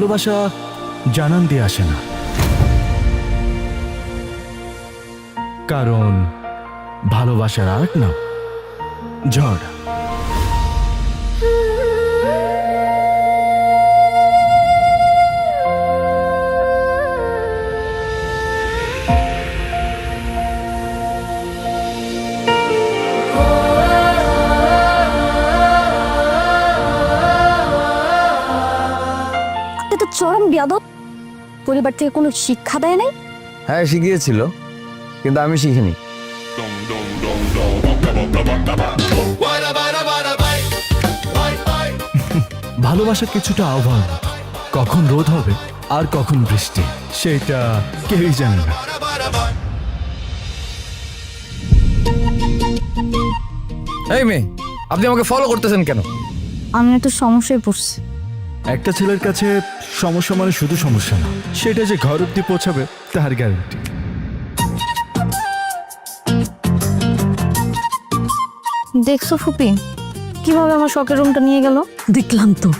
ভালোবাসা জানান দিয়ে আসে না, কারণ ভালোবাসার আরেক নাম ঝড়। চরম বিয়াদব। পরিবার থেকে কোনো শিক্ষা দেয় নাই? হ্যাঁ শিখিয়েছিল, কিন্তু আমি শিখিনি। ভালোবাসা কিছুটা আহ্বান, কখন রোদ হবে আর কখন বৃষ্টি সেটা কেউই জানে না। এই মেয়ে, আপনি আমাকে ফলো করতেছেন কেন? আমি একটা সমস্যায় পড়ছি। একটা ছেলের কাছে সমস্যা মানে শুধু সমস্যা না, সেটা যে ঘর অব্দি পৌঁছাবে তার গ্যারান্টি। দেখছো ফুপি কিভাবে আমার শখের রুমটা নিয়ে গেল? দেখলাম তো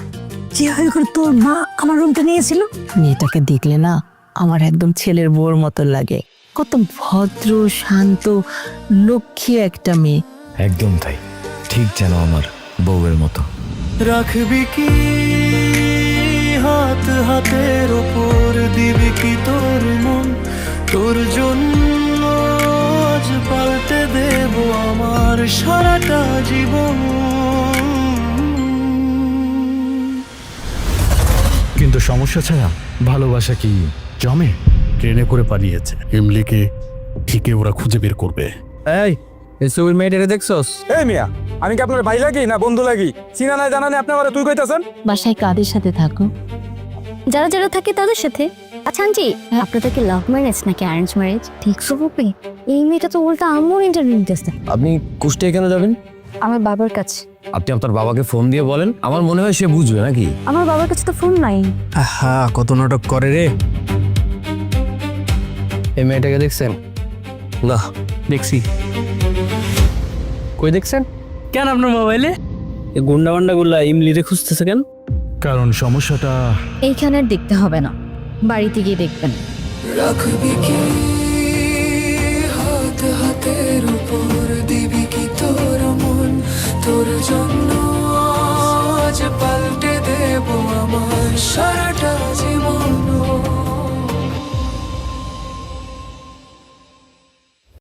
কিভাবে করে তোর মা আমার রুমটা নিয়েছিল। মেয়েটাকে দেখলে না আমার একদম ছেলের বউর মতো লাগে। কত ভদ্র শান্ত লক্ষ্মী একটা মেয়ে। একদম তাই, ঠিক যেন আমার বউয়ের মতো। রাখবি কি হাত হাতের ওপর, দিবি কি তোর মন, তোর জন্য আজ পাল্টে দেব আমার সারাটা জীবন। কিন্তু সমস্যা ছাড়া ভালোবাসা কি জমে? ট্রেনে করে পালিয়েছে, এমলিকে ঠিকই ওরা খুঁজে বের করবে। এই ছবির মেয়েটাকে দেখছস? এই মিয়া, আমি কি আপনার ভাই লাগি না বন্ধু লাগি? চিনা নাই জানা নেই আপনি আমার তুই কইতাছেন? বাসায় কাদের সাথে থাকো? যারা যারা থাকে তাদের সাথে। আচ্ছা আন্টি, আপনাদের কি লাভ ম্যারেজ নাকি অ্যারেঞ্জ ম্যারেজ? দেখছো ফুপি, এই মেয়েটা তো উল্টা আম্মুর ইন্টারভিউ দিতেছে। আপনি কুষ্টিয়ায় কেন যাবেন? আমার বাবার কাছে। আপনি আপনার বাবাকে ফোন দিয়ে বলেন, আমার মনে হয় সে বুঝবে নাকি। আমার বাবার কাছে তো ফোন নাই। হ্যাঁ, কত নাটক করে রে। এই মেয়েটাকে দেখছেন? না, দেখছি। কই দেখছেন? কেন আপনার মোবাইলে এই গুন্ডা বান্ডা গুলা ইমলিরে খুঁজতেছে কেন? কারণ সমস্যাটা এইখানে আর দেখতে হবে না, বাড়িতে গিয়ে দেখবেন। রাখবি কি